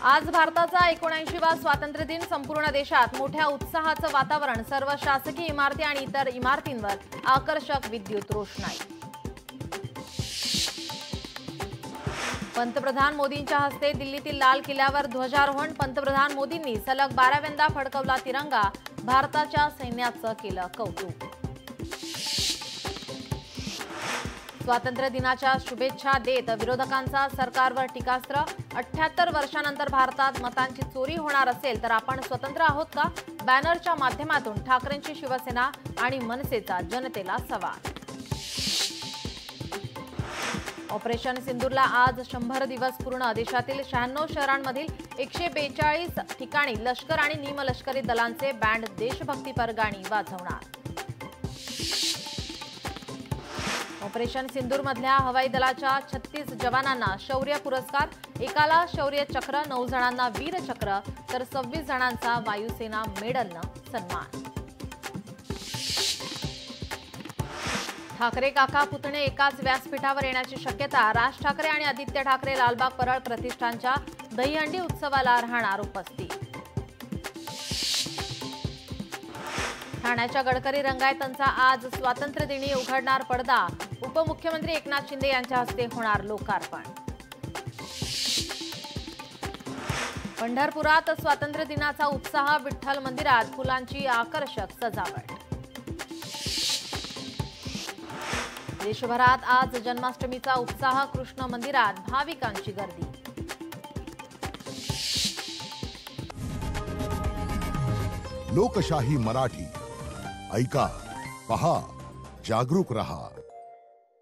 आज भारताचा 79वा स्वातंत्र्य दिन संपूर्ण देशात मोठ्या उत्साहाचं वातावरण। सर्व शासकीय इमारती आणि इतर इमारतींवर आकर्षक विद्युत रोषणाई। पंतप्रधान मोदींच्या हस्ते दिल्लीतील लाल किल्ल्यावर ध्वजारोहण। पंतप्रधान मोदींनी सलग 12व्यांदा फडकवला तिरंगा। भारताच्या सैन्याचं केलं कौतुक। स्वातंत्र्य दिनाच्या शुभेच्छा देत विरोधकांचा सरकारवर टीकास्त्र। 78 वर्षांनंतर भारतात मतांची चोरी होणार असेल तर आपण स्वतंत्र आहोत का? बॅनरच्या माध्यमातून ठाकरेंची शिवसेना आणि मनसेचा जनतेला सवाल। ऑपरेशन सिंदूरला आज 100 दिवस पूर्ण। देशातील 96 शहरांमधील 142 ठिकाणी लष्कर आणि निमलष्करी दलांचे बँड देशभक्तीपर गाणी वाजवणार। ऑपरेशन सिंदूरमधल्या हवाई दलाच्या 36 जवानांना शौर्य पुरस्कार। एकाला शौर्य चक्र, 9 जणांना वीर चक्र तर 26 जणांचा वायुसेना मेडलनं सन्मान। ठाकरे काका पुतणे एकाच व्यासपीठावर येण्याची शक्यता। राज ठाकरे आणि आदित्य ठाकरे लालबाग परळ प्रतिष्ठानच्या दहीहंडी उत्सवाला राहणार उपस्थित। ठाण्याच्या गडकरी रंगायतांचा आज स्वातंत्र्य दिनी उघडणार पडदा। उपमुख्यमंत्री एकनाथ शिंदे यांच्या हस्ते होणार लोकार्पण। पंढरपुरात स्वातंत्र्य दिनाचा उत्साह। विठ्ठल मंदिरात फुलांची आकर्षक सजावट। देशभरात आज जन्माष्टमीचा उत्साह। कृष्ण मंदिरात भाविकांची गर्दी। लोकशाही मराठी ऐका, पहा, जागरूक रहा।